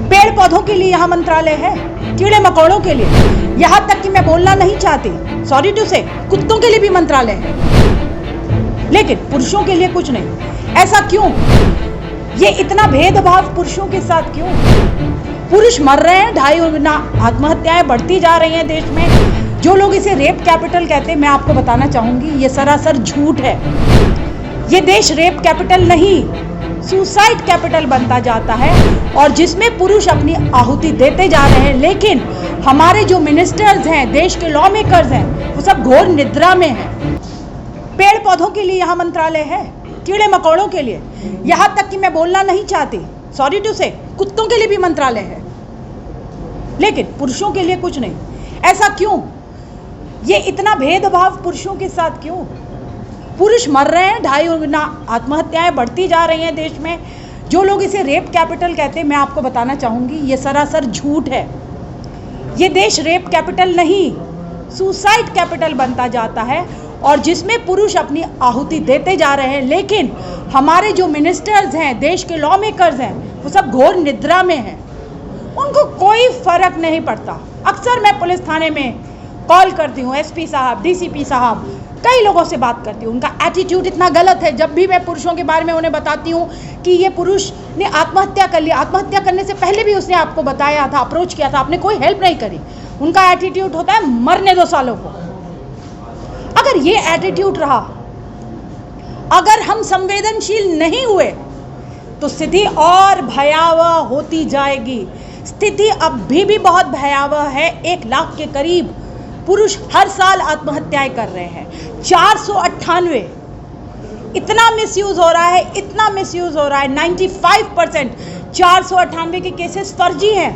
पेड़ पौधों के लिए यहाँ मंत्रालय है, कीड़े मकोड़ों के लिए, यहाँ तक कि मैं बोलना नहीं चाहती, सॉरी टू से, कुत्तों के लिए भी मंत्रालय है, लेकिन पुरुषों के लिए कुछ नहीं। ऐसा क्यों? ये इतना भेदभाव पुरुषों के साथ क्यों? पुरुष मर रहे हैं, 2.5 गुना आत्महत्याएं बढ़ती जा रही हैं देश में। जो लोग इसे रेप कैपिटल कहते हैं, मैं आपको बताना चाहूंगी ये सरासर झूठ है। ये देश रेप कैपिटल नहीं, सुसाइड कैपिटल बनता जाता है, और जिसमें पुरुष अपनी आहुति देते जा रहे हैं। लेकिन हमारे जो मिनिस्टर्स हैं, देश के लॉ मेकर्स हैं, वो सब घोर निद्रा में हैं। पेड़ पौधों के लिए यहाँ मंत्रालय है, कीड़े मकोड़ों के लिए, यहाँ तक कि मैं बोलना नहीं चाहती, सॉरी टू से, कुत्तों के लिए भी मंत्रालय है, लेकिन पुरुषों के लिए कुछ नहीं। ऐसा क्यों? ये इतना भेदभाव पुरुषों के साथ क्यों? पुरुष मर रहे हैं, 2.5 गुना आत्महत्याएं बढ़ती जा रही हैं देश में। जो लोग इसे रेप कैपिटल कहते हैं, मैं आपको बताना चाहूंगी ये सरासर झूठ है। ये देश रेप कैपिटल नहीं, सुसाइड कैपिटल बनता जाता है, और जिसमें पुरुष अपनी आहुति देते जा रहे हैं। लेकिन हमारे जो मिनिस्टर्स हैं, देश के लॉ मेकर्स हैं, वो सब घोर निद्रा में हैं, उनको कोई फर्क नहीं पड़ता। अक्सर मैं पुलिस थाने में कॉल करती हूँ, एसपी साहब, डीसीपी साहब, कई लोगों से बात करती हूँ। उनका एटीट्यूड इतना गलत है। जब भी मैं पुरुषों के बारे में उन्हें बताती हूँ कि ये पुरुष ने आत्महत्या कर लिया, आत्महत्या करने से पहले भी उसने आपको बताया था, अप्रोच किया था, आपने कोई हेल्प नहीं करी, उनका एटीट्यूड होता है मरने दो सालों को। अगर ये एटीट्यूड रहा, अगर हम संवेदनशील नहीं हुए, तो स्थिति और भयावह होती जाएगी। स्थिति अभी भी बहुत भयावह है। 1 लाख के करीब पुरुष हर साल आत्महत्याएं कर रहे हैं। 498, इतना मिसयूज हो रहा है, इतना मिसयूज हो रहा है। 95% 498 के केसेस फर्जी हैं।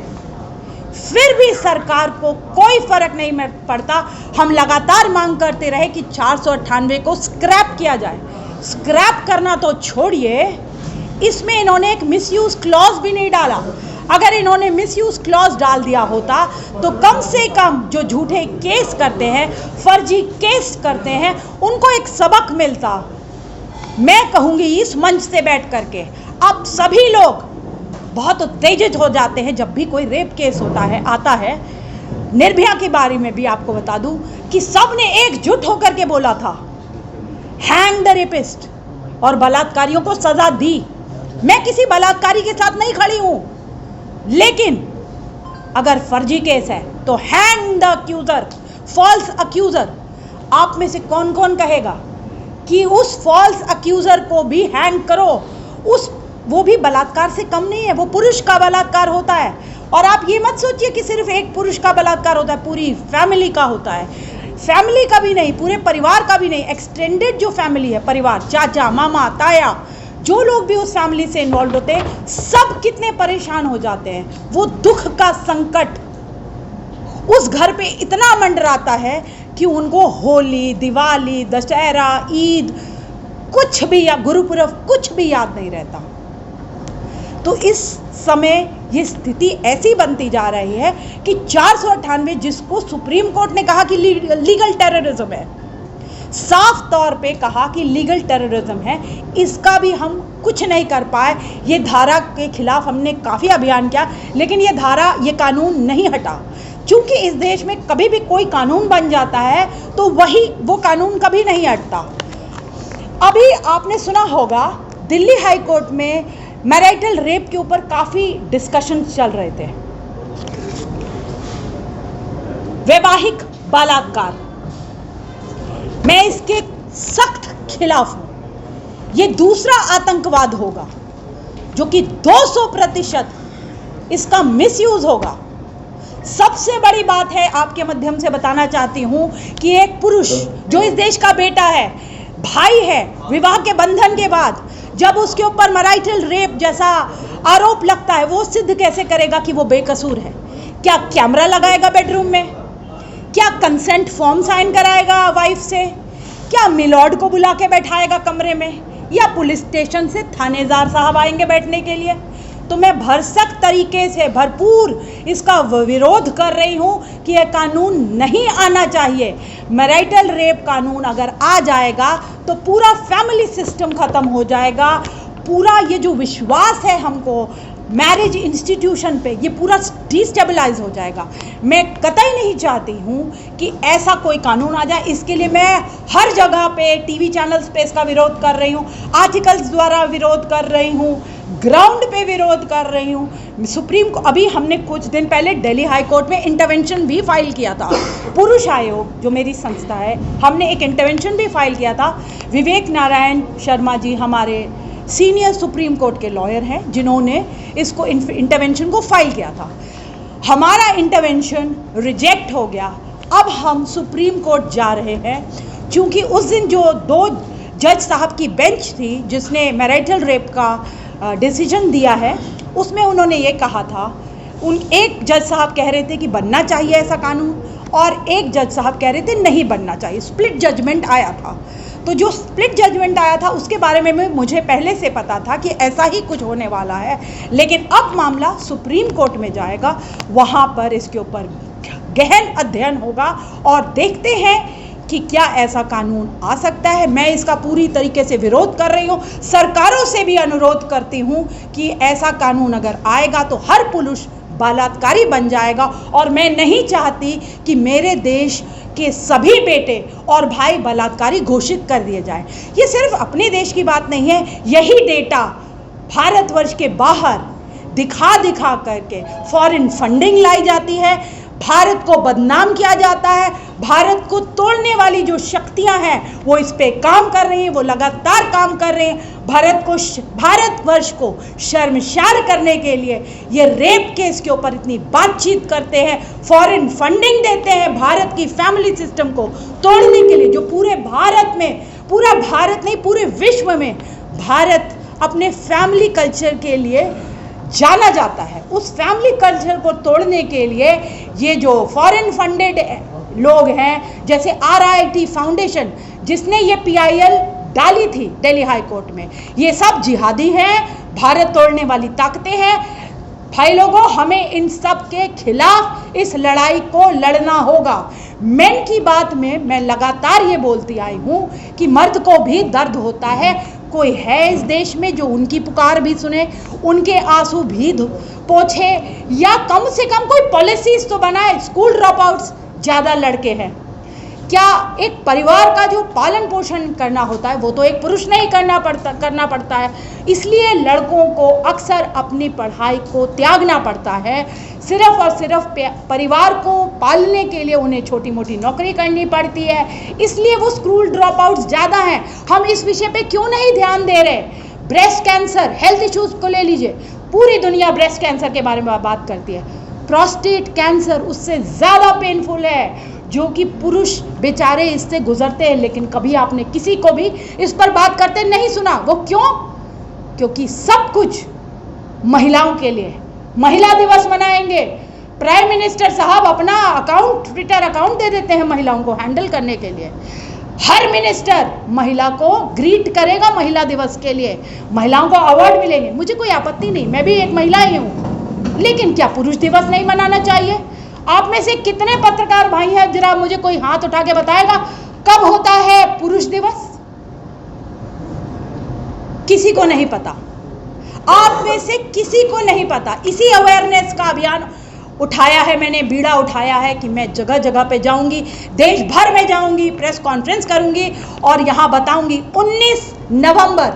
फिर भी सरकार को कोई फर्क नहीं पड़ता। हम लगातार मांग करते रहे कि 498 को स्क्रैप किया जाए। स्क्रैप करना तो छोड़िए, इसमें इन्होंने एक मिसयूज क्लॉज भी नहीं डाला। अगर इन्होंने मिसयूज क्लॉज डाल दिया होता तो कम से कम जो झूठे केस करते हैं, फर्जी केस करते हैं, उनको एक सबक मिलता। मैं कहूंगी इस मंच से बैठ करके, अब सभी लोग बहुत उत्तेजित हो जाते हैं जब भी कोई रेप केस आता है। निर्भया के बारे में भी आपको बता दूं कि सब ने एकजुट होकर के बोला था, हैंग द रेपिस्ट, और बलात्कारियों को सजा दी। मैं किसी बलात्कारी के साथ नहीं खड़ी हूं, लेकिन अगर फर्जी केस है तो hang the accuser, false accuser. आप में से कौन कौन कहेगा कि उस फॉल्स अक्यूजर को भी हैंग करो? वो भी बलात्कार से कम नहीं है, वो पुरुष का बलात्कार होता है। और आप ये मत सोचिए कि सिर्फ एक पुरुष का बलात्कार होता है, पूरी फैमिली का होता है। फैमिली का भी नहीं, पूरे परिवार का भी नहीं, एक्सटेंडेड जो फैमिली है, परिवार, चाचा, मामा, ताया, जो लोग भी उस फैमिली से इन्वॉल्व होते हैं, सब कितने परेशान हो जाते हैं। वो दुख का संकट उस घर पे इतना मंडराता है कि उनको होली, दिवाली, दशहरा, ईद कुछ भी, या गुरुपुरब कुछ भी याद नहीं रहता। तो इस समय ये स्थिति ऐसी बनती जा रही है कि 498, जिसको सुप्रीम कोर्ट ने कहा कि लीगल टेररिज्म है, साफ तौर पे कहा कि लीगल टेररिज्म है, इसका भी हम कुछ नहीं कर पाए। ये धारा के खिलाफ हमने काफ़ी अभियान किया, लेकिन ये धारा, ये कानून नहीं हटा। क्योंकि इस देश में कभी भी कोई कानून बन जाता है तो वो कानून कभी नहीं हटता। अभी आपने सुना होगा दिल्ली हाई कोर्ट में मैरिटल रेप के ऊपर काफ़ी डिस्कशन चल रहे थे। वैवाहिक बलात्कार, मैं इसके सख्त खिलाफ हूं। ये दूसरा आतंकवाद होगा जो कि 200% इसका मिसयूज होगा। सबसे बड़ी बात है, आपके माध्यम से बताना चाहती हूं कि एक पुरुष जो इस देश का बेटा है, भाई है, विवाह के बंधन के बाद जब उसके ऊपर मैरिटल रेप जैसा आरोप लगता है, वो सिद्ध कैसे करेगा कि वो बेकसूर है? क्या कैमरा लगाएगा बेडरूम में? क्या कंसेंट फॉर्म साइन कराएगा वाइफ से? क्या मिलॉर्ड को बुला के बैठाएगा कमरे में? या पुलिस स्टेशन से थानेदार साहब आएंगे बैठने के लिए? तो मैं भरसक तरीके से भरपूर इसका विरोध कर रही हूं कि यह कानून नहीं आना चाहिए। मैरिटल रेप कानून अगर आ जाएगा तो पूरा फैमिली सिस्टम खत्म हो जाएगा। पूरा ये जो विश्वास है हमको मैरिज इंस्टीट्यूशन पे ये पूरा डिस्टेबलाइज हो जाएगा। मैं कतई नहीं चाहती हूँ कि ऐसा कोई कानून आ जाए। इसके लिए मैं हर जगह पे टीवी चैनल्स पे इसका विरोध कर रही हूँ, आर्टिकल्स द्वारा विरोध कर रही हूँ, ग्राउंड पे विरोध कर रही हूँ। सुप्रीम को अभी हमने कुछ दिन पहले दिल्ली हाई कोर्ट में इंटरवेंशन भी फाइल किया था। पुरुष आयोग जो मेरी संस्था है, हमने एक इंटरवेंशन भी फाइल किया था। विवेक नारायण शर्मा जी हमारे सीनियर सुप्रीम कोर्ट के लॉयर हैं जिन्होंने इसको इंटरवेंशन को फाइल किया था। हमारा इंटरवेंशन रिजेक्ट हो गया। अब हम सुप्रीम कोर्ट जा रहे हैं क्योंकि उस दिन जो 2 जज साहब की बेंच थी जिसने मैरिटल रेप का डिसीजन दिया है, उसमें उन्होंने ये कहा था, एक जज साहब कह रहे थे कि बनना चाहिए ऐसा कानून और एक जज साहब कह रहे थे नहीं बनना चाहिए। स्प्लिट जजमेंट आया था। तो जो स्प्लिट जजमेंट आया था उसके बारे में मुझे पहले से पता था कि ऐसा ही कुछ होने वाला है, लेकिन अब मामला सुप्रीम कोर्ट में जाएगा, वहाँ पर इसके ऊपर गहन अध्ययन होगा और देखते हैं कि क्या ऐसा कानून आ सकता है। मैं इसका पूरी तरीके से विरोध कर रही हूँ, सरकारों से भी अनुरोध करती हूँ कि ऐसा कानून अगर आएगा तो हर पुरुष बलात्कारी बन जाएगा और मैं नहीं चाहती कि मेरे देश के सभी बेटे और भाई बलात्कारी घोषित कर दिए जाएं। ये सिर्फ अपने देश की बात नहीं है, यही डेटा भारतवर्ष के बाहर दिखा दिखा करके फॉरेन फंडिंग लाई जाती है, भारत को बदनाम किया जाता है। भारत को तोड़ने वाली जो शक्तियां हैं वो इस पे काम कर रही हैं, वो लगातार काम कर रहे हैं। भारतवर्ष को शर्मसार करने के लिए ये रेप केस के ऊपर इतनी बातचीत करते हैं, फॉरेन फंडिंग देते हैं भारत की फैमिली सिस्टम को तोड़ने के लिए, जो पूरे भारत में, पूरा भारत नहीं पूरे विश्व में भारत अपने फैमिली कल्चर के लिए जाना जाता है। उस फैमिली कल्चर को तोड़ने के लिए ये जो फॉरेन फंडेड लोग हैं, जैसे RIT फाउंडेशन जिसने ये PIL डाली थी दिल्ली हाई कोर्ट में, ये सब जिहादी हैं, भारत तोड़ने वाली ताकतें हैं। भाई लोगों, हमें इन सब के खिलाफ इस लड़ाई को लड़ना होगा। मेन की बात में मैं लगातार ये बोलती आई हूँ कि मर्द को भी दर्द होता है। कोई है इस देश में जो उनकी पुकार भी सुने, उनके आंसू भी पोंछे, या कम से कम कोई पॉलिसीज तो बनाए। स्कूल ड्रॉप आउट्स ज़्यादा लड़के हैं। क्या एक परिवार का जो पालन पोषण करना होता है वो तो एक पुरुष नहीं करना पड़ता है। इसलिए लड़कों को अक्सर अपनी पढ़ाई को त्यागना पड़ता है। सिर्फ और सिर्फ परिवार को पालने के लिए उन्हें छोटी मोटी नौकरी करनी पड़ती है, इसलिए वो स्कूल ड्रॉप आउट्स ज़्यादा हैं। हम इस विषय पे क्यों नहीं ध्यान दे रहे? ब्रेस्ट कैंसर, हेल्थ इश्यूज़ को ले लीजिए, पूरी दुनिया ब्रेस्ट कैंसर के बारे में बात करती है। प्रोस्टेट कैंसर उससे ज़्यादा पेनफुल है, जो कि पुरुष बेचारे इससे गुजरते हैं, लेकिन कभी आपने किसी को भी इस पर बात करते नहीं सुना। वो क्यों? क्योंकि सब कुछ महिलाओं के लिए। महिला दिवस मनाएंगे, प्राइम मिनिस्टर साहब अपना अकाउंट, ट्विटर अकाउंट दे देते हैं महिलाओं को हैंडल करने के लिए। हर मिनिस्टर महिला को ग्रीट करेगा महिला दिवस के लिए, महिलाओं को अवार्ड मिलेंगे। मुझे कोई आपत्ति नहीं, मैं भी एक महिला ही हूँ, लेकिन क्या पुरुष दिवस नहीं मनाना चाहिए? आप में से कितने पत्रकार भाई हैं, जरा मुझे कोई हाथ उठा के बताएगा कब होता है पुरुष दिवस? किसी को नहीं पता, आप में से किसी को नहीं पता। इसी अवेयरनेस का अभियान उठाया है मैंने, बीड़ा उठाया है कि मैं जगह जगह पे जाऊंगी, देश भर में जाऊंगी, प्रेस कॉन्फ्रेंस करूंगी और यहां बताऊंगी 19 नवंबर,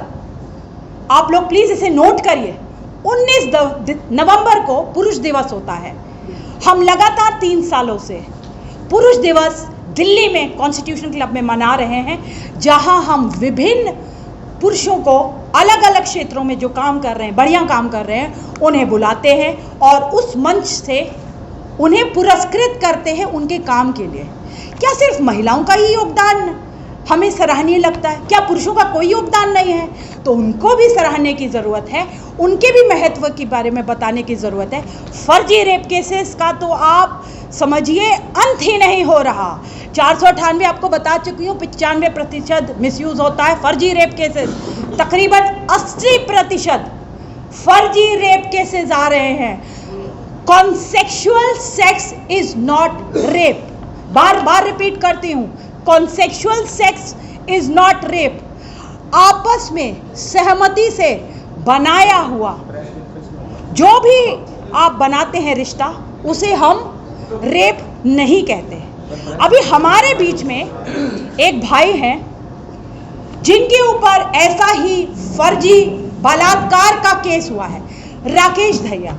आप लोग प्लीज इसे नोट करिए, 19 नवंबर को पुरुष दिवस होता है। हम लगातार 3 सालों से पुरुष दिवस दिल्ली में कॉन्स्टिट्यूशन क्लब में मना रहे हैं, जहां हम विभिन्न पुरुषों को अलग अलग क्षेत्रों में जो काम कर रहे हैं, बढ़िया काम कर रहे हैं, उन्हें बुलाते हैं और उस मंच से उन्हें पुरस्कृत करते हैं उनके काम के लिए। क्या सिर्फ महिलाओं का ही योगदान हमें सराहनीय लगता है? क्या पुरुषों का कोई योगदान नहीं है? तो उनको भी सराहने की ज़रूरत है, उनके भी महत्व के बारे में बताने की ज़रूरत है। फर्जी रेप केसेस का तो आप समझिए अंत ही नहीं हो रहा। 498 आपको बता चुकी हूँ, 95% मिसयूज़ होता है। फर्जी रेप केसेस तकरीबन 80% फर्जी रेप केसेस आ रहे हैं। Consensual sex is not rape, बार बार रिपीट करती हूँ, consensual sex is not rape. आपस में सहमति से बनाया हुआ जो भी आप बनाते हैं रिश्ता, उसे हम रेप नहीं कहते। अभी हमारे बीच में एक भाई हैं जिनके ऊपर ऐसा ही फर्जी बलात्कार का केस हुआ है, राकेश दहिया।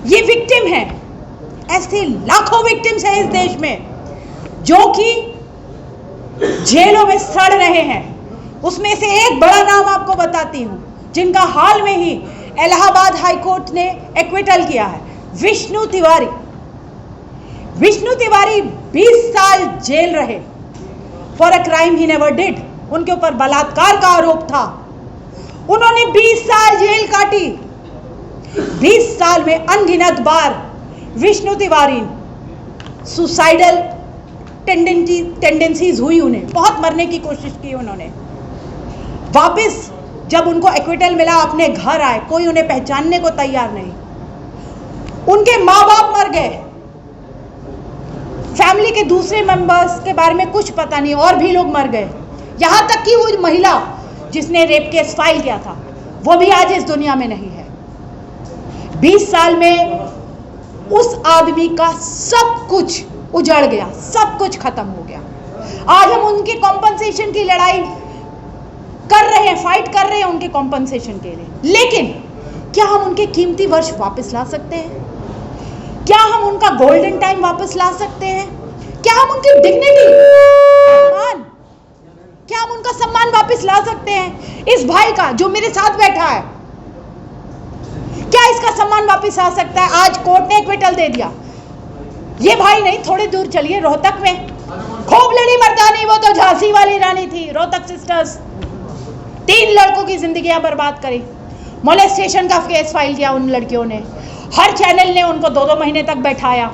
ये विक्टिम है, ऐसे लाखों विक्टिम्स हैं इस देश में जो कि जेलों में सड़ रहे हैं। उसमें से एक बड़ा नाम आपको बताती हूं, जिनका हाल में ही इलाहाबाद हाई कोर्ट ने एक्विटल किया है, विष्णु तिवारी। विष्णु तिवारी 20 साल जेल रहे for a crime he never did. उनके ऊपर बलात्कार का आरोप था, उन्होंने 20 साल जेल काटी। 20 साल में अनगिनत बार विष्णु तिवारी सुसाइडल टेंडेंसीज हुई, उन्हें बहुत मरने की कोशिश की उन्होंने। वापस जब उनको एक्विटल मिला, अपने घर आए, कोई उन्हें पहचानने को तैयार नहीं। उनके माँ बाप मर गए, फैमिली के दूसरे मेंबर्स के बारे में कुछ पता नहीं, और भी लोग मर गए। यहां तक कि वो महिला जिसने रेप केस फाइल किया था, वो भी आज इस दुनिया में नहीं है। 20 साल में उस आदमी का सब कुछ उजड़ गया, सब कुछ खत्म हो गया। आज हम उनके कॉम्पनसेशन की लड़ाई कर रहे हैं, फाइट कर रहे हैं उनके कॉम्पनसेशन के लिए। लेकिन क्या हम उनके कीमती वर्ष वापस ला सकते हैं? क्या हम उनका गोल्डन टाइम वापस ला सकते हैं? क्या हम उनकी डिग्निटी, सम्मान, क्या हम उनका सम्मान वापस ला सकते हैं? इस भाई का जो मेरे साथ बैठा है, क्या इसका सम्मान वापस आ सकता है? आज कोर्ट ने एक्विटल दे दिया। ये भाई नहीं, थोड़ी दूर चलिए, रोहतक में खूब लड़ी मर्दानी, वो तो झांसी वाली रानी थी। रोहतक सिस्टर्स 3 लड़कों की जिंदगियां बर्बाद करी। मोलेस्टेशन का केस फाइल किया उन लड़कियों ने, हर चैनल ने उनको 2-2 महीने तक बैठाया।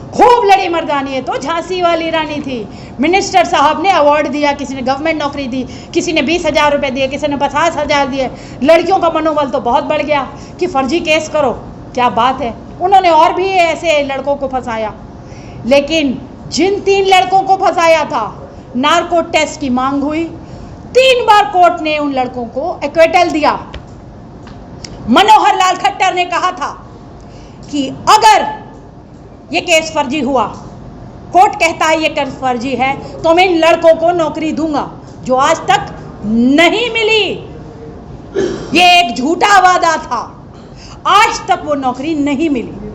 खूब लड़ी मर्दानी है, तो झांसी वाली रानी थी। मिनिस्टर साहब ने अवार्ड दिया, किसी ने गवर्नमेंट नौकरी दी, किसी ने 20,000 रुपए दिए, किसी ने 50,000 दिए। लड़कियों का मनोबल तो बहुत बढ़ गया कि फर्जी केस करो, क्या बात है। उन्होंने और भी ऐसे लड़कों को फंसाया। लेकिन जिन 3 लड़कों को फंसाया था, नार्को टेस्ट की मांग हुई, 3 बार कोर्ट ने उन लड़कों को एक्विटल दिया। मनोहर लाल खट्टर ने कहा था कि अगर ये केस फर्जी हुआ, कोर्ट कहता है ये केस फर्जी है, तो मैं इन लड़कों को नौकरी दूंगा, जो आज तक नहीं मिली। ये एक झूठा वादा था, आज तक वो नौकरी नहीं मिली।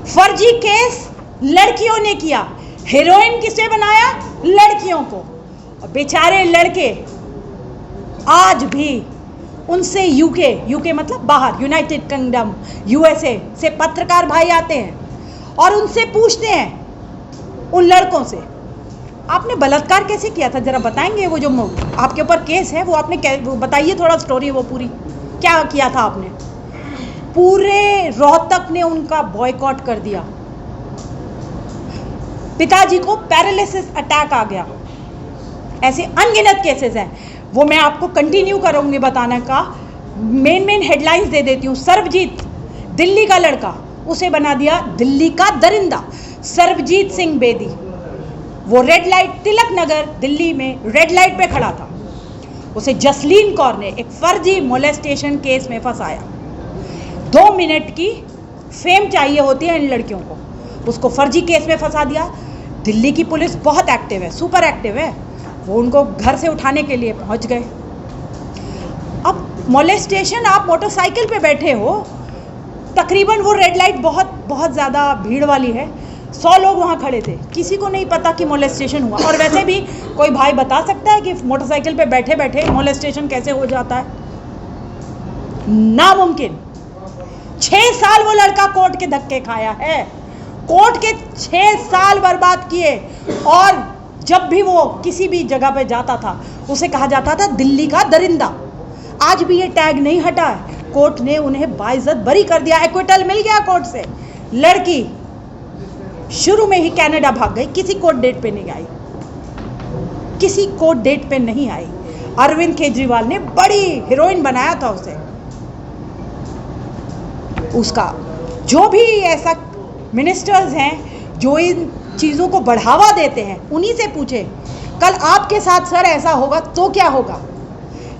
फर्जी केस लड़कियों ने किया, हीरोइन किसे बनाया? लड़कियों को। और बेचारे लड़के आज भी उनसे यूके मतलब बाहर, यूनाइटेड किंगडम, यूएसए से पत्रकार भाई आते हैं और उनसे पूछते हैं उन लड़कों से, आपने बलात्कार कैसे किया था, जरा बताएंगे? वो जो आपके ऊपर केस है, वो आपने बताइए थोड़ा स्टोरी, वो पूरी क्या किया था आपने। पूरे रोहतक ने उनका बॉयकॉट कर दिया। पिताजी को पैरालिसिस अटैक आ गया। ऐसे अनगिनत केसेस हैं, वो मैं आपको कंटिन्यू करूंगी बताने का। मेन हेडलाइंस दे देती हूँ। सर्वजीत, दिल्ली का लड़का, उसे बना दिया दिल्ली का दरिंदा। सर्वजीत सिंह बेदी, वो रेड लाइट, तिलक नगर दिल्ली में रेड लाइट पे खड़ा था, उसे जसलीन कौर ने एक फर्जी मोलेस्टेशन केस में फंसाया। 2 मिनट की फेम चाहिए होती है इन लड़कियों को, उसको फर्जी केस में फंसा दिया। दिल्ली की पुलिस बहुत एक्टिव है, सुपर एक्टिव है, वो उनको घर से उठाने के लिए पहुंच गए। अब मोलेस्टेशन, आप मोटरसाइकिल पे बैठे हो, तकरीबन वो रेड लाइट बहुत ज़्यादा भीड़ वाली है, 100 लोग वहाँ खड़े थे, किसी को नहीं पता कि मोलेस्टेशन हुआ। और वैसे भी कोई भाई बता सकता है कि मोटरसाइकिल पे बैठे बैठे मोलेस्टेशन कैसे हो जाता है? नामुमकिन। 6 साल वो लड़का कोर्ट के धक्के खाया है, कोर्ट के 6 साल बर्बाद किए। और जब भी वो किसी भी जगह पे जाता था, उसे कहा जाता था दिल्ली का दरिंदा। आज भी ये टैग नहीं हटा है। कोर्ट ने उन्हें बाइज्जत बरी कर दिया, एक्विटल मिल गया कोर्ट से। लड़की शुरू में ही कनाडा भाग गई, किसी कोर्ट डेट पे नहीं आई, किसी कोर्ट डेट पे नहीं आई। अरविंद केजरीवाल ने बड़ी हीरोइन बनाया था उसे। उसका जो भी ऐसा मिनिस्टर्स हैं जो इन चीज़ों को बढ़ावा देते हैं, उन्हीं से पूछे, कल आपके साथ सर ऐसा होगा तो क्या होगा?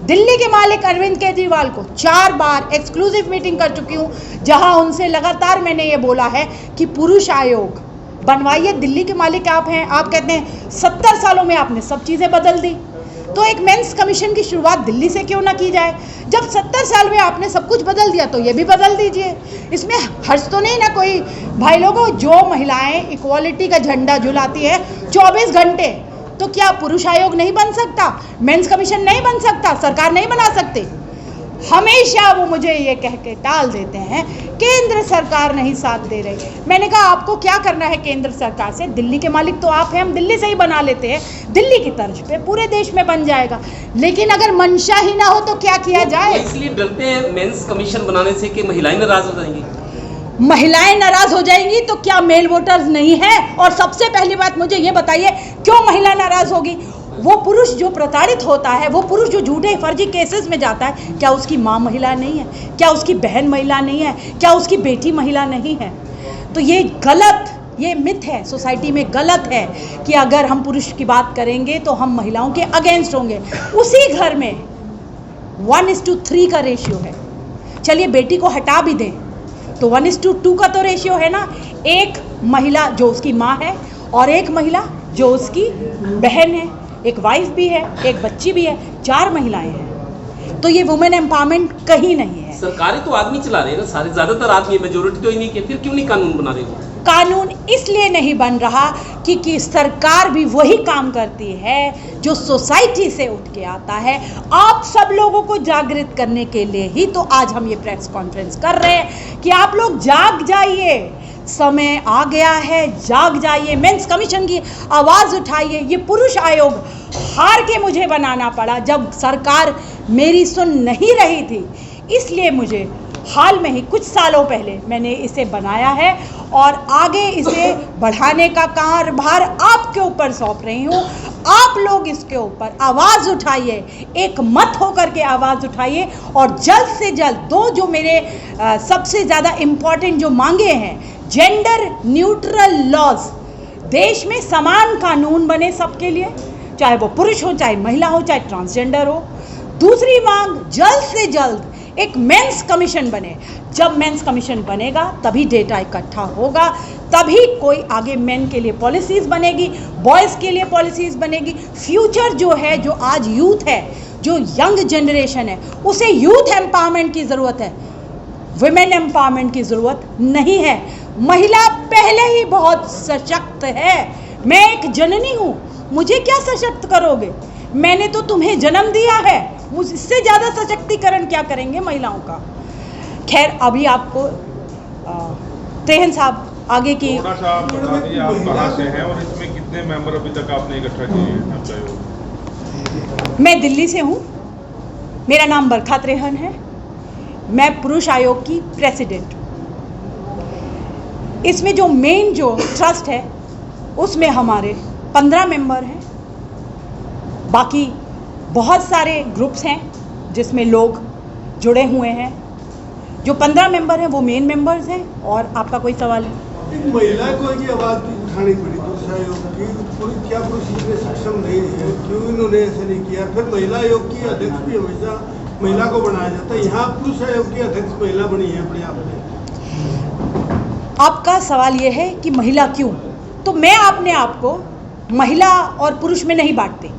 दिल्ली के मालिक अरविंद केजरीवाल को 4 बार एक्सक्लूसिव मीटिंग कर चुकी हूं, जहां उनसे लगातार मैंने ये बोला है कि पुरुष आयोग बनवाइए। दिल्ली के मालिक आप हैं, आप कहते हैं 70 सालों में आपने सब चीज़ें बदल दी, तो एक मेंस कमीशन की शुरुआत दिल्ली से क्यों ना की जाए। जब 70 साल में आपने सब कुछ बदल दिया तो ये भी बदल दीजिए। इसमें हर्ष तो नहीं ना कोई। भाई लोगों, जो महिलाएं इक्वालिटी का झंडा झुलाती है 24 घंटे, तो क्या पुरुष आयोग नहीं बन सकता, मेंस कमीशन नहीं बन सकता, सरकार नहीं बना सकती? हमेशा वो मुझे ये कह के टाल देते हैं केंद्र सरकार नहीं साथ दे रही। मैंने कहा आपको क्या करना है केंद्र सरकार से? दिल्ली के मालिक तो आप हैं, हम दिल्ली से ही बना लेते हैं, दिल्ली की तर्ज पे पूरे देश में बन जाएगा। लेकिन अगर मंशा ही ना हो तो क्या किया जाए? इसलिए डरते हैं मेंस कमीशन बनाने से कि महिलाएं नाराज हो जाएंगी। महिलाएं नाराज हो जाएंगी तो क्या मेल वोटर्स नहीं है? और सबसे पहली बात मुझे ये बताइए, क्यों महिला नाराज होगी? वो पुरुष जो प्रताड़ित होता है, वो पुरुष जो झूठे फर्जी केसेस में जाता है, क्या उसकी माँ महिला नहीं है? क्या उसकी बहन महिला नहीं है? क्या उसकी बेटी महिला नहीं है? तो ये गलत, ये मिथ है, सोसाइटी में गलत है कि अगर हम पुरुष की बात करेंगे तो हम महिलाओं के अगेंस्ट होंगे। उसी घर में 1:3 का रेशियो है। चलिए बेटी को हटा भी दें तो 1:2 का तो रेशियो है ना। एक महिला जो उसकी माँ है और एक महिला जो उसकी बहन है, एक वाइफ भी है, एक बच्ची भी है, 4 महिलाएं हैं। तो ये वुमेन एम्पावरमेंट कहीं नहीं है। सरकारें तो आदमी चला रहे हैं ना, सारे ज्यादातर आदमी, मेजोरिटी तो ही नहीं, फिर क्यों नहीं कानून बना रहे हो? कानून इसलिए नहीं बन रहा कि सरकार भी वही काम करती है जो सोसाइटी से उठ के आता है। आप सब लोगों को जागृत करने के लिए ही तो आज हम ये प्रेस कॉन्फ्रेंस कर रहे हैं कि आप लोग जाग जाइए, समय आ गया है, जाग जाइए, मेंस कमीशन की आवाज़ उठाइए। ये पुरुष आयोग हार के मुझे बनाना पड़ा जब सरकार मेरी सुन नहीं रही थी, इसलिए मुझे हाल में ही कुछ सालों पहले मैंने इसे बनाया है और आगे इसे बढ़ाने का कार्यभार आपके ऊपर सौंप रही हूँ। आप लोग इसके ऊपर आवाज़ उठाइए, एक मत होकर के आवाज़ उठाइए और जल्द से जल्द जो मेरे सबसे ज़्यादा इम्पॉर्टेंट जो मांगे हैं, जेंडर न्यूट्रल लॉज, देश में समान कानून बने सबके लिए, चाहे वो पुरुष हो, चाहे महिला हो, चाहे ट्रांसजेंडर हो। दूसरी मांग, जल्द से जल्द एक मेंस कमीशन बने। जब मेंस कमीशन बनेगा तभी डेटा इकट्ठा होगा, तभी कोई आगे मेन के लिए पॉलिसीज बनेगी, बॉयज़ के लिए पॉलिसीज बनेगी। फ्यूचर जो है, जो आज यूथ है, जो यंग जनरेशन है, उसे यूथ एम्पावरमेंट की ज़रूरत है, वुमेन एम्पावरमेंट की ज़रूरत नहीं है। महिला पहले ही बहुत सशक्त है। मैं एक जननी हूँ, मुझे क्या सशक्त करोगे? मैंने तो तुम्हें जन्म दिया है, मुझसे ज़्यादा सशक्तिकरण क्या करेंगे महिलाओं का? खैर, अभी आपको त्रेहन साहब आगे की थोड़ा सा आप बता दीजिए, आप कहाँ से हैं और इसमें कितने मेंबर अभी तक आपने इकट्ठा किए हैं? मैं दिल्ली से हूँ, मेरा नाम बरखा त्रेहन है, मैं पुरुष आयोग की प्रेसिडेंट। इसमें जो मेन जो ट्रस्ट है उसमें हमारे 15 मेंबर हैं, बाकी बहुत सारे ग्रुप्स हैं जिसमें लोग जुड़े हुए हैं। जो 15 मेंबर हैं वो मेन मेंबर्स हैं। और आपका कोई सवाल है? एक महिला को ये आवाज़ उठानी पड़ी पुरुष आयोग की, क्या पुरुष इसमें सक्षम नहीं है? क्यों इन्होंने ऐसे नहीं किया? फिर महिला आयोग की अध्यक्ष भी हमेशा महिला को बनाया जाता है, यहाँ पुरुष आयोग की अध्यक्ष महिला बनी है अपने आप में। आपका सवाल ये है कि महिला क्यों? तो मैं अपने आप को महिला और पुरुष में नहीं बांटती।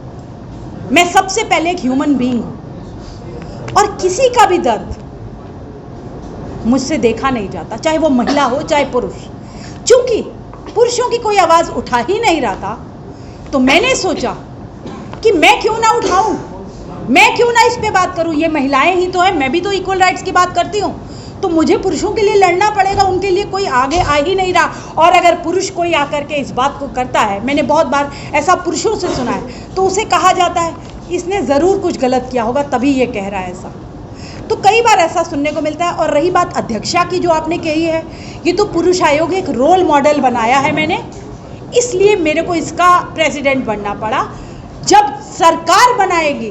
मैं सबसे पहले एक ह्यूमन बीइंग हूँ और किसी का भी दर्द मुझसे देखा नहीं जाता, चाहे वो महिला हो चाहे पुरुष। क्योंकि पुरुषों की कोई आवाज़ उठा ही नहीं रहा था, तो मैंने सोचा कि मैं क्यों ना उठाऊं, मैं क्यों ना इस पे बात करूं। ये महिलाएं ही तो हैं, मैं भी तो इक्वल राइट्स की बात करती हूँ, तो मुझे पुरुषों के लिए लड़ना पड़ेगा, उनके लिए कोई आगे आ ही नहीं रहा। और अगर पुरुष कोई आकर के इस बात को करता है, मैंने बहुत बार ऐसा पुरुषों से सुना है, तो उसे कहा जाता है इसने ज़रूर कुछ गलत किया होगा तभी ये कह रहा है ऐसा। तो कई बार ऐसा सुनने को मिलता है। और रही बात अध्यक्षा की जो आपने कही है, ये तो पुरुष आयोग एक रोल मॉडल बनाया है मैंने, इसलिए मेरे को इसका प्रेसिडेंट बनना पड़ा। जब सरकार बनाएगी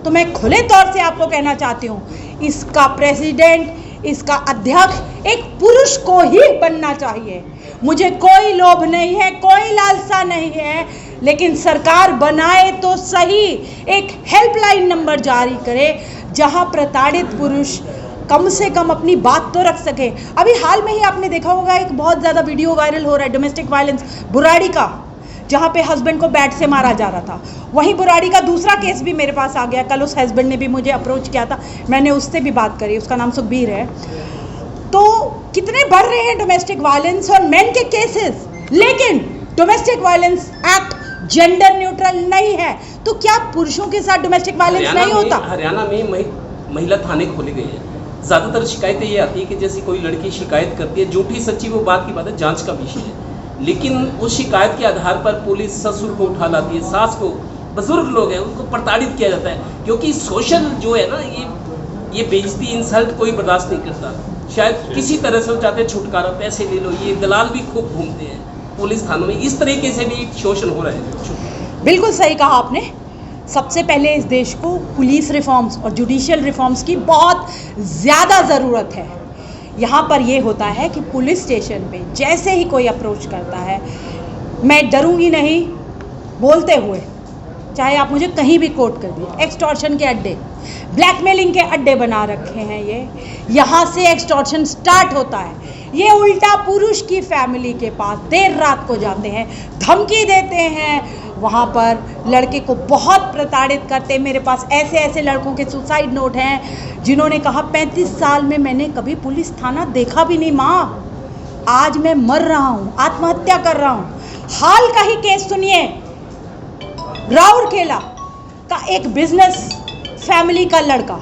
तो मैं खुले तौर से आपको कहना चाहती हूँ, इसका प्रेसिडेंट, इसका अध्यक्ष एक पुरुष को ही बनना चाहिए। मुझे कोई लोभ नहीं है, कोई लालसा नहीं है। लेकिन सरकार बनाए तो सही एक हेल्पलाइन नंबर जारी करे जहां प्रताड़ित पुरुष कम से कम अपनी बात तो रख सके। अभी हाल में ही आपने देखा होगा एक बहुत ज़्यादा वीडियो वायरल हो रहा है डोमेस्टिक वायलेंस बुराड़ी का, जहाँ पे हस्बैंड को बैट से मारा जा रहा था। वहीं बुराड़ी का दूसरा केस भी मेरे पास आ गया। कल उस हस्बैंड ने भी मुझे अप्रोच किया था, मैंने उससे भी बात करी, उसका नाम सुखबीर है। तो कितने बढ़ रहे हैं डोमेस्टिक वायलेंस और मेन के केसेस, लेकिन domestic violence act gender neutral नहीं है। तो क्या पुरुषों के साथ डोमेस्टिक वायलेंस नहीं होता? हरियाणा में महिला थाने खोले गए हैं। ज़्यादातर शिकायतें ये आती है कि जैसे कोई लड़की शिकायत करती है, झूठी सच्ची वो बात की बात है, जांच का विषय है, लेकिन उस शिकायत के आधार पर पुलिस ससुर को उठा लाती है, सास को, बुजुर्ग लोग हैं उनको प्रताड़ित किया जाता है। क्योंकि सोशल जो है ना, ये बेइज्जती, इंसल्ट कोई बर्दाश्त नहीं करता। शायद किसी तरह से वो चाहते हैं छुटकारा, पैसे ले लो। ये दलाल भी खूब घूमते हैं पुलिस थानों में, इस तरीके से भी शोषण हो रहा है। बिल्कुल सही कहा आपने। सबसे पहले इस देश को पुलिस रिफॉर्म्स और जुडिशियल रिफॉर्म्स की बहुत ज़्यादा ज़रूरत है। यहाँ पर ये होता है कि पुलिस स्टेशन पे जैसे ही कोई अप्रोच करता है, मैं डरूंगी नहीं बोलते हुए, चाहे आप मुझे कहीं भी कोट कर दिए। एक्सटॉर्शन के अड्डे, ब्लैकमेलिंग के अड्डे बना रखे हैं ये। यहाँ से एक्सटॉर्शन स्टार्ट होता है। ये उल्टा पुरुष की फैमिली के पास देर रात को जाते हैं, धमकी देते हैं, वहाँ पर लड़के को बहुत प्रताड़ित करते हैं। मेरे पास ऐसे ऐसे लड़कों के सुसाइड नोट हैं जिन्होंने कहा 35 साल में मैंने कभी पुलिस थाना देखा भी नहीं माँ, आज मैं मर रहा हूँ, आत्महत्या कर रहा हूँ। हाल का ही केस सुनिए, राउरकेला का एक बिजनेस फैमिली का लड़का,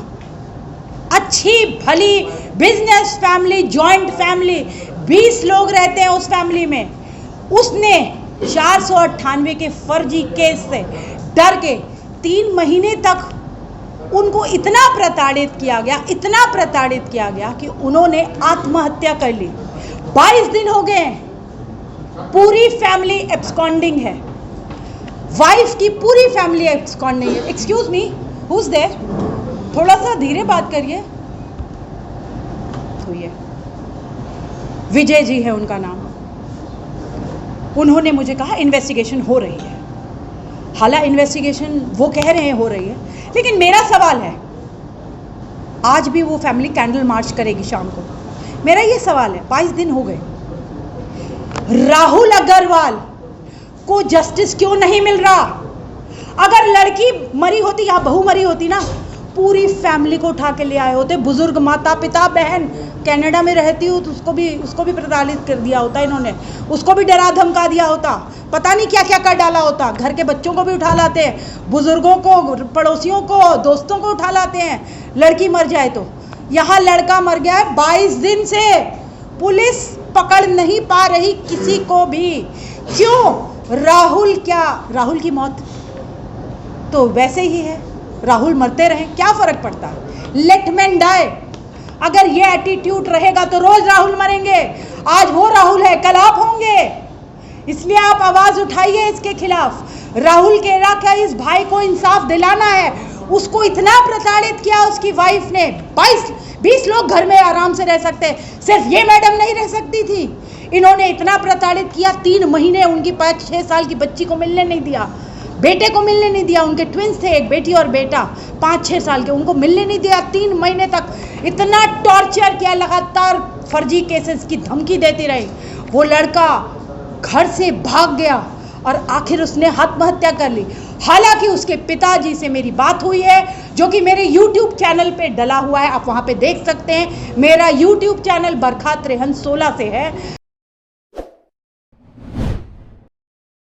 अच्छी भली बिजनेस फैमिली, जॉइंट फैमिली, 20 लोग रहते हैं उस फैमिली में। उसने 498 के फर्जी केस से डर के 3 महीने तक उनको इतना प्रताड़ित किया गया, इतना प्रताड़ित किया गया कि उन्होंने आत्महत्या कर ली। 22 दिन हो गए, पूरी फैमिली एब्सकॉन्डिंग है, वाइफ की पूरी फैमिली एब्सकॉन्डिंग है। Excuse me, who is there? थोड़ा सा धीरे बात करिए। तो ये विजय जी है उनका नाम। उन्होंने मुझे कहा इन्वेस्टिगेशन हो रही है। हालांकि इन्वेस्टिगेशन वो कह रहे हैं हो रही है, लेकिन मेरा सवाल है, आज भी वो फैमिली कैंडल मार्च करेगी शाम को। मेरा ये सवाल है, 22 दिन हो गए, राहुल अग्रवाल को जस्टिस क्यों नहीं मिल रहा? अगर लड़की मरी होती या बहू मरी होती ना, पूरी फैमिली को उठा के ले आए होते। बुजुर्ग माता पिता बहन कनाडा में रहती हो तो उसको भी प्रताड़ित कर दिया होता इन्होंने, उसको भी डरा धमका दिया होता, पता नहीं क्या क्या कर डाला होता। घर के बच्चों को भी उठा लाते हैं, बुजुर्गों को, पड़ोसियों को, दोस्तों को उठा लाते हैं लड़की मर जाए तो। यहाँ लड़का मर गया है 22 दिन से, पुलिस पकड़ नहीं पा रही किसी को भी। क्यों? राहुल की मौत तो वैसे ही है, राहुल मरते रहे, क्या फर्क पड़ता है? Let man die. अगर ये एटीट्यूड रहेगा तो रोज राहुल मरेंगे। आज वो राहुल है, कल आप होंगे। इसलिए आप आवाज उठाइए इसके खिलाफ। राहुल केरा का इस भाई को इंसाफ दिलाना है। उसको इतना प्रताड़ित किया उसकी वाइफ ने, 20 लोग घर में आराम से रह सकते, सिर्फ ये मैडम नहीं रह सकती थी। इन्होंने इतना प्रताड़ित किया, 3 महीने उनकी 5-6 साल की बच्ची को मिलने नहीं दिया, बेटे को मिलने नहीं दिया। उनके ट्विंस थे, एक बेटी और बेटा 5-6 साल के, उनको मिलने नहीं दिया 3 महीने तक। इतना टॉर्चर किया, लगातार फर्जी केसेस की धमकी देती रही। वो लड़का घर से भाग गया और आखिर उसने आत्महत्या कर ली। हालांकि उसके पिताजी से मेरी बात हुई है, जो कि मेरे YouTube चैनल पे डला हुआ है, आप वहां पे देख सकते हैं। मेरा YouTube चैनल बरखा त्रेहन 16 से है।